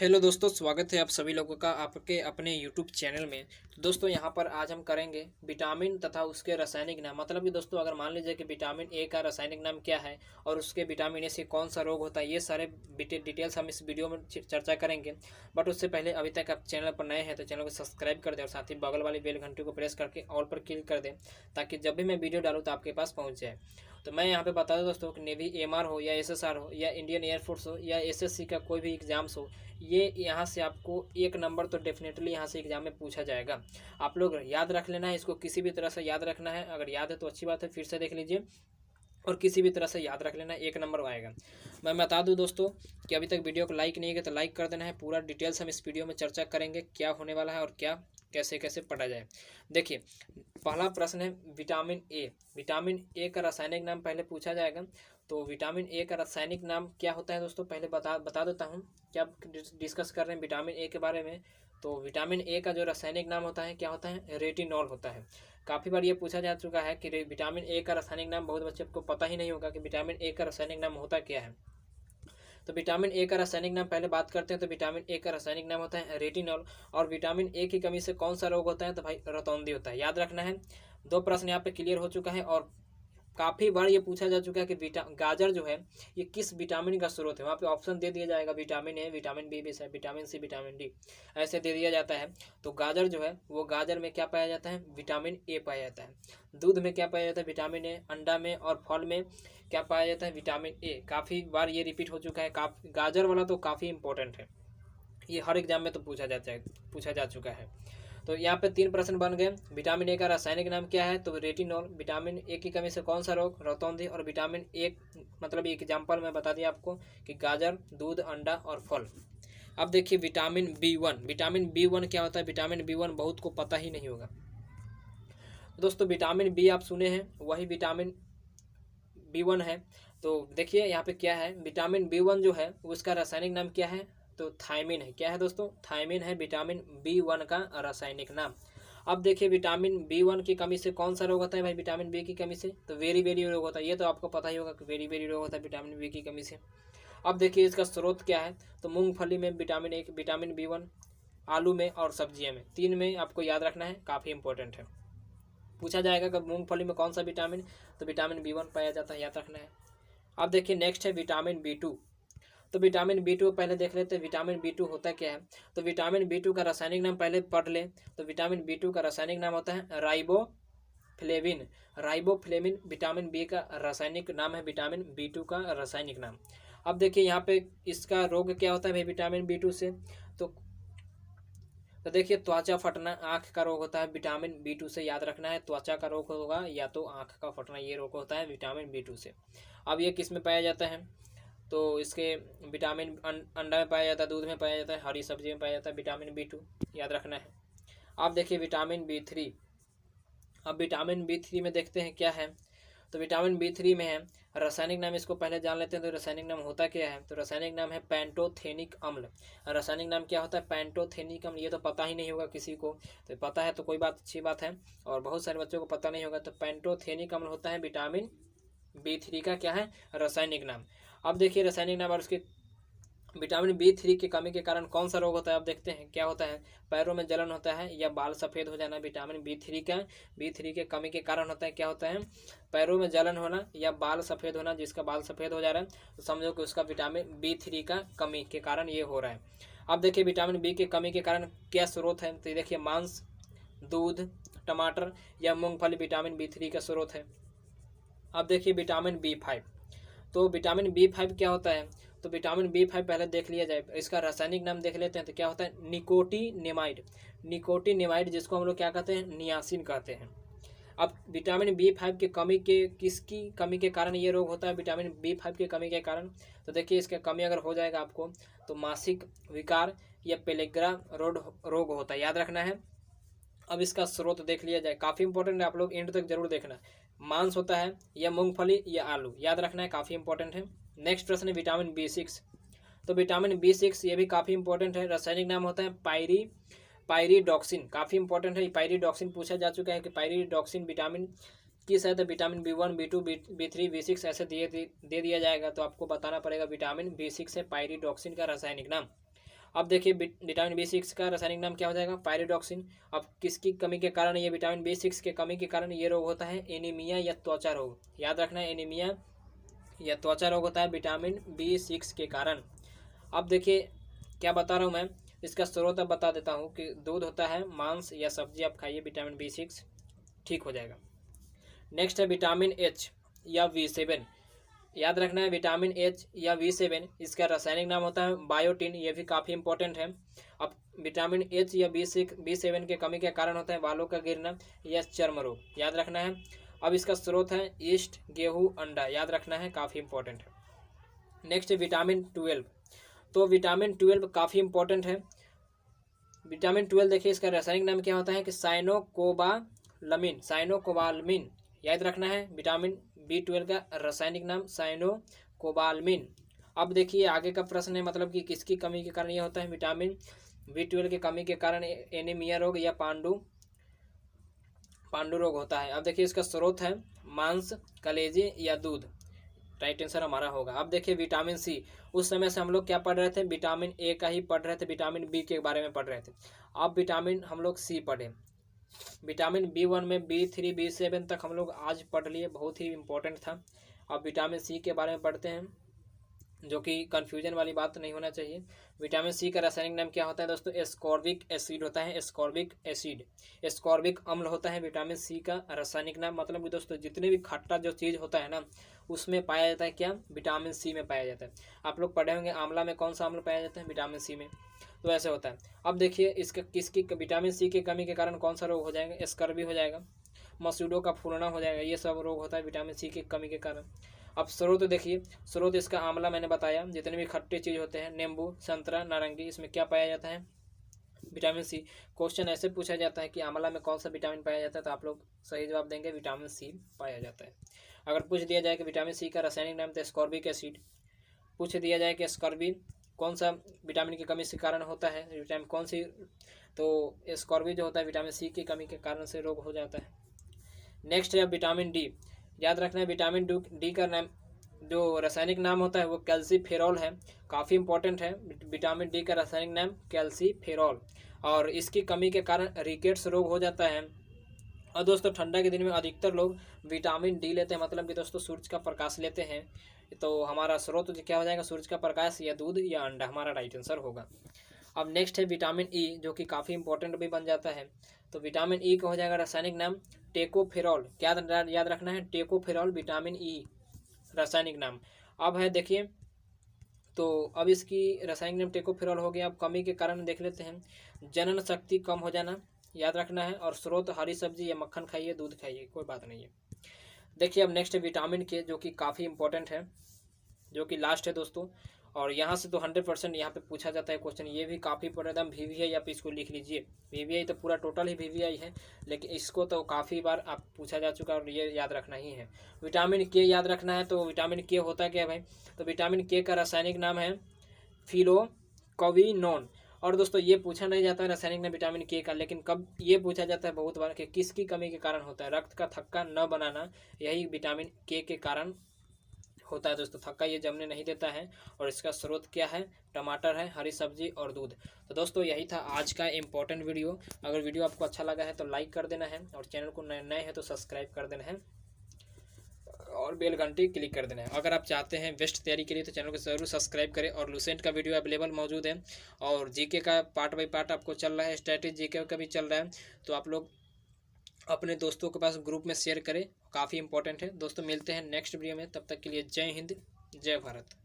Hello दोस्तों, स्वागत है आप सभी लोगों का आपके अपने यूट्यूब चैनल में। तो दोस्तों यहाँ पर आज हम करेंगे विटामिन तथा उसके रासायनिक नाम। मतलब कि दोस्तों अगर मान लीजिए कि विटामिन ए का रासायनिक नाम क्या है और उसके विटामिन ए से कौन सा रोग होता है, ये सारे डिटेल्स हम इस वीडियो में चर्चा करेंगे। बट उससे पहले अभी तक आप चैनल पर नए हैं तो चैनल को सब्सक्राइब कर दें और साथ ही बगल वाली बेल घंटी को प्रेस करके ऑल पर क्लिक कर दें, ताकि जब भी मैं वीडियो डालूँ तो आपके पास पहुँच जाए। तो मैं यहाँ पे बता दूँ दोस्तों कि नेवी एमआर हो या एसएसआर हो या इंडियन एयरफोर्स हो या एसएससी का कोई भी एग्जाम्स हो, ये यहाँ से आपको एक नंबर तो डेफिनेटली यहाँ से एग्जाम में पूछा जाएगा। आप लोग याद रख लेना है, इसको किसी भी तरह से याद रखना है। अगर याद है तो अच्छी बात है, फिर से देख लीजिए और किसी भी तरह से याद रख लेना, एक नंबर आएगा। मैं बता दूं दोस्तों कि अभी तक वीडियो को लाइक नहीं किया तो लाइक कर देना है। पूरा डिटेल्स हम इस वीडियो में चर्चा करेंगे, क्या होने वाला है और क्या कैसे कैसे पढ़ा जाए। देखिए, पहला प्रश्न है विटामिन ए। विटामिन ए का रासायनिक नाम पहले पूछा जाएगा। तो विटामिन ए का रासायनिक नाम क्या होता है दोस्तों, पहले बता देता हूँ। क्या डिस्कस कर रहे हैं विटामिन ए के बारे में। तो विटामिन ए का जो रासायनिक नाम होता है क्या होता है, रेटिनॉल होता है। काफ़ी बार ये पूछा जा चुका है कि विटामिन ए का रासायनिक नाम, बहुत बच्चे को पता ही नहीं होगा कि विटामिन ए का रासायनिक नाम होता क्या है। तो विटामिन ए का रासायनिक नाम पहले बात करते हैं। तो विटामिन ए का रासायनिक नाम होता है रेटिनॉल। और विटामिन ए की कमी से कौन सा रोग होता है, तो भाई रतौंधी होता है, याद रखना है। दो प्रश्न यहाँ पे क्लियर हो चुका है। और काफ़ी बार ये पूछा जा चुका है कि गाजर जो है ये किस विटामिन का स्रोत है। वहाँ पे ऑप्शन दे दिया जाएगा, विटामिन ए, विटामिन बी भी है, विटामिन सी, विटामिन डी, ऐसे दे दिया जाता है। तो गाजर जो है वो गाजर में क्या पाया जाता है, विटामिन ए पाया जाता है। दूध में क्या पाया जाता है, विटामिन ए। अंडा में और फल में क्या पाया जाता है, विटामिन ए। काफ़ी बार ये रिपीट हो चुका है। गाजर वाला तो काफ़ी इंपॉर्टेंट है, ये हर एग्जाम में तो पूछा जा चुका है। तो यहाँ पे 3 प्रश्न बन गए। विटामिन ए का रासायनिक नाम क्या है, तो रेटिनॉल। विटामिन ए की कमी से कौन सा रोग, रतौंधी। और विटामिन ए मतलब एक एग्जाम्पल मैं बता दिया आपको कि गाजर, दूध, अंडा और फल। अब देखिए विटामिन बी1। विटामिन बी1 क्या होता है, विटामिन बी1 बहुत को पता ही नहीं होगा दोस्तों। विटामिन बी आप सुने हैं, वही विटामिन बी1 है। तो देखिए यहाँ पे क्या है, विटामिन बी1 जो है उसका रासायनिक नाम क्या है, तो थायमिन है। क्या है दोस्तों, थायमिन है विटामिन बी1 का रासायनिक नाम। अब देखिए विटामिन बी1 की कमी से कौन सा रोग होता है भाई, विटामिन बी की कमी से तो वेरी वेरी रोग होता है। ये तो आपको पता ही होगा कि वेरी वेरी रोग होता है विटामिन बी की कमी से। अब देखिए इसका स्रोत क्या है, तो मूंगफली में विटामिन ए, विटामिन बी1, आलू में और सब्जियों में, 3 में आपको याद रखना है, काफ़ी इंपॉर्टेंट है। पूछा जाएगा कि मूंगफली में कौन सा विटामिन, तो विटामिन बी1 पाया जाता है, याद रखना है। अब देखिए नेक्स्ट है विटामिन बी2। तो विटामिन बी2 पहले देख लेते हैं, विटामिन बी2 होता क्या है। तो विटामिन बी2 का रासायनिक नाम पहले पढ़ ले। तो विटामिन बी2 का रासायनिक नाम होता है राइबोफ्लेविन। राइबोफ्लेविन विटामिन बी का रासायनिक नाम है, विटामिन बी2 का रासायनिक नाम। अब देखिए यहाँ पे इसका रोग क्या होता है भाई विटामिन बी2 से, तो देखिए त्वचा फटना, आँख का रोग होता है विटामिन बी2 से, याद रखना है। त्वचा का रोग होगा या तो आँख का फटना, ये रोग होता है विटामिन बी2 से। अब ये किस में पाया जाता है, तो इसके विटामिन अंडा में पाया जाता है, दूध में पाया जाता है, हरी सब्जी में पाया जाता है विटामिन बी2, याद रखना है। अब देखिए विटामिन बी3। अब विटामिन बी3 में देखते हैं क्या है। तो विटामिन बी3 में है, रासायनिक नाम इसको पहले जान लेते हैं। तो रासायनिक नाम होता क्या है, तो रासायनिक नाम है पैंटोथेनिक अम्ल। रासायनिक नाम क्या होता है, पैंटोथेनिक अम्ल। ये तो पता ही नहीं होगा किसी को, तो पता है तो कोई बात, अच्छी बात है। और बहुत सारे बच्चों को पता नहीं होगा। तो पैंटोथेनिक अम्ल होता है विटामिन बी3 का क्या है, रासायनिक नाम। अब देखिए रासायनिक नाम और उसके विटामिन बी3 की कमी के कारण कौन सा रोग होता है, अब देखते हैं क्या होता है। पैरों में जलन होता है या बाल सफ़ेद हो जाना, विटामिन बी3 के कमी के कारण होता है। क्या होता है, पैरों में जलन होना या बाल सफ़ेद होना। जिसका बाल सफ़ेद हो जा रहा है तो समझो कि उसका विटामिन बी3 का कमी के कारण ये हो रहा है। अब देखिए विटामिन बी की कमी के कारण क्या स्रोत है, तो देखिए मांस, दूध, टमाटर या मूँगफली विटामिन बी3 का स्रोत है। अब देखिए विटामिन बी5। तो विटामिन बी5 क्या होता है, तो विटामिन बी5 पहले देख लिया जाए, इसका रासायनिक नाम देख लेते हैं। तो क्या होता है, निकोटिनेमाइड। निकोटिनेमाइड जिसको हम लोग क्या कहते हैं, नियासिन कहते हैं। अब विटामिन बी5 की कमी के किसकी कमी के कारण ये रोग होता है, विटामिन बी5 की कमी के कारण। तो देखिए इसकी कमी अगर हो जाएगा आपको तो मासिक विकार या पेलेग्रा रोग होता है, याद रखना है। अब इसका स्रोत देख लिया जाए, काफ़ी इंपॉर्टेंट है, आप लोग एंड तक जरूर देखना। मांस होता है या मूंगफली या आलू, याद रखना है, काफ़ी इंपॉर्टेंट है। नेक्स्ट प्रश्न है विटामिन बी6। तो विटामिन बी6 ये भी काफ़ी इंपॉर्टेंट है, रासायनिक नाम होता है पायरिडॉक्सिन। काफ़ी इंपॉर्टेंट है, पायरिडॉक्सिन पूछा जा चुका है कि पायरिडॉक्सिन विटामिन किस है, तो विटामिन बी1, बी2, बी3, बी6 ऐसे दे दिया जाएगा। तो आपको बताना पड़ेगा विटामिन बी6 है पायरिडॉक्सिन का रासायनिक नाम। अब देखिए विटामिन B6 का रासायनिक नाम क्या हो जाएगा, पायरिडॉक्सिन। अब किसकी कमी के कारण ये विटामिन B6 के कमी के कारण ये रोग होता है, एनीमिया या त्वचा रोग। याद रखना है, एनीमिया या त्वचा रोग होता है विटामिन B6 के कारण। अब देखिए क्या बता रहा हूँ मैं, इसका स्रोत अब बता देता हूँ कि दूध होता है, मांस या सब्जी आप खाइए, विटामिन B6 ठीक हो जाएगा। नेक्स्ट है विटामिन H या V7। याद रखना है विटामिन H या V7, इसका रासायनिक नाम होता है बायोटिन, ये भी काफ़ी इंपॉर्टेंट है। अब विटामिन H या B7 के कमी के कारण होता है बालों का गिरना या चर्म रोग, याद रखना है। अब इसका स्रोत है ईस्ट, गेहूँ, अंडा, याद रखना है, काफ़ी इंपॉर्टेंट है। नेक्स्ट है विटामिन 12। तो विटामिन 12 काफ़ी इंपॉर्टेंट है। विटामिन 12 देखिए इसका रासायनिक नाम क्या होता है कि साइनोकोबालमिन, याद रखना है। विटामिन B12 का रासायनिक नाम साइनोकोबालमिन। अब देखिए आगे का प्रश्न है, मतलब कि किसकी कमी के कारण ये होता है, विटामिन B12 की कमी के कारण एनीमिया रोग या पांडु रोग होता है। अब देखिए इसका स्रोत है मांस, कलेजे या दूध, राइट आंसर हमारा होगा। अब देखिए विटामिन सी, उस समय से हम लोग क्या पढ़ रहे थे, विटामिन ए का ही पढ़ रहे थे, विटामिन बी के बारे में पढ़ रहे थे। अब विटामिन हम लोग सी पढ़े। विटामिन B1 में B3 B7 तक हम लोग आज पढ़ लिए, बहुत ही इंपॉर्टेंट था। अब विटामिन सी के बारे में पढ़ते हैं, जो कि कन्फ्यूजन वाली बात नहीं होना चाहिए। विटामिन सी का रासायनिक नाम क्या होता है दोस्तों, एस्कॉर्बिक एसिड होता है, एस्कॉर्बिक एसिड, एस्कॉर्बिक अम्ल होता है विटामिन सी का रासायनिक नाम। मतलब कि दोस्तों जितने भी खट्टा जो चीज़ होता है ना, उसमें पाया जाता है क्या, विटामिन सी में पाया जाता है। आप लोग पढ़े होंगे आंवला में कौन सा अम्ल पाया जाता है, विटामिन सी में, तो ऐसे होता है। अब देखिए इसका किसकी विटामिन सी की कमी के कारण कौन सा रोग हो जाएगा, स्कर्वी हो जाएगा, मसूड़ों का फूलना हो जाएगा, ये सब रोग होता है विटामिन सी की कमी के कारण। अब स्रोत देखिए, स्रोत इसका आंवला मैंने बताया, जितने भी खट्टे चीज़ होते हैं, नींबू, संतरा, नारंगी, इसमें क्या पाया जाता है, विटामिन सी। क्वेश्चन ऐसे पूछा जाता है कि आंवला में कौन सा विटामिन पाया जाता है, तो आप लोग सही जवाब देंगे विटामिन सी पाया जाता है। अगर पूछ दिया जाए कि विटामिन सी का रासायनिक नाम, तो एस्कॉर्बिक एसिड। पूछ दिया जाए कि स्कर्वी कौन सा विटामिन की कमी के कारण होता है, विटामिन कौन सी, तो स्कर्वी जो होता है विटामिन सी की कमी के कारण से रोग हो जाता है। नेक्स्ट है विटामिन डी। याद रखना है विटामिन डी का नाम, जो रासायनिक नाम होता है वो कैल्सीफेरॉल है, काफ़ी इंपॉर्टेंट है। विटामिन डी का रासायनिक नाम कैल्सीफेरॉल, और इसकी कमी के कारण रिकेट्स रोग हो जाता है। और दोस्तों ठंडा के दिन में अधिकतर लोग विटामिन डी लेते हैं, मतलब कि दोस्तों सूरज का प्रकाश लेते हैं। तो हमारा स्रोत क्या हो जाएगा, सूरज का प्रकाश या दूध या अंडा, हमारा राइट आंसर होगा। अब नेक्स्ट है विटामिन ई, जो कि काफ़ी इंपॉर्टेंट भी बन जाता है। तो विटामिन ई का हो जाएगा रासायनिक नाम टेकोफेरॉल, क्या याद रखना है, टेकोफेरॉल विटामिन ई रासायनिक नाम। अब है देखिए, तो अब इसकी रासायनिक नाम टेकोफेरॉल हो गया। अब कमी के कारण देख लेते हैं, जनन शक्ति कम हो जाना, याद रखना है। और स्रोत हरी सब्जी या मक्खन खाइए, दूध खाइए, कोई बात नहीं है। देखिए अब नेक्स्ट है विटामिन के, जो कि काफ़ी इंपॉर्टेंट है, जो कि लास्ट है दोस्तों। और यहाँ से तो 100% यहाँ पे पूछा जाता है क्वेश्चन, ये भी काफ़ी एकदम VVI, आप इसको लिख लीजिए। VVI तो पूरा टोटल ही VVI है, लेकिन इसको तो काफ़ी बार आप पूछा जा चुका और ये याद रखना ही है। विटामिन के याद रखना है। तो विटामिन के होता है क्या भाई, तो विटामिन के का रासायनिक नाम है फिलोक्विनोन। और दोस्तों ये पूछा नहीं जाता है रासायनिक नाम विटामिन के का, लेकिन कब ये पूछा जाता है बहुत बार कि किसकी कमी के कारण होता है, रक्त का थक्का न बनाना, यही विटामिन के कारण होता है दोस्तों। थक्का ये जमने नहीं देता है। और इसका स्रोत क्या है, टमाटर है, हरी सब्जी और दूध। तो दोस्तों यही था आज का इम्पोर्टेंट वीडियो। अगर वीडियो आपको अच्छा लगा है तो लाइक कर देना है, और चैनल को नए हैं तो सब्सक्राइब कर देना है, और बेल घंटी क्लिक कर देना है। अगर आप चाहते हैं बेस्ट तैयारी के लिए तो चैनल को ज़रूर सब्सक्राइब करें। और लूसेंट का वीडियो अवेलेबल मौजूद है, और जीके का पार्ट बाई पार्ट आपको चल रहा है, स्ट्रैटेजी जीके का भी चल रहा है। तो आप लोग अपने दोस्तों के पास ग्रुप में शेयर करें, काफ़ी इंपॉर्टेंट है दोस्तों। मिलते हैं नेक्स्ट वीडियो में, तब तक के लिए जय हिंद, जय भारत।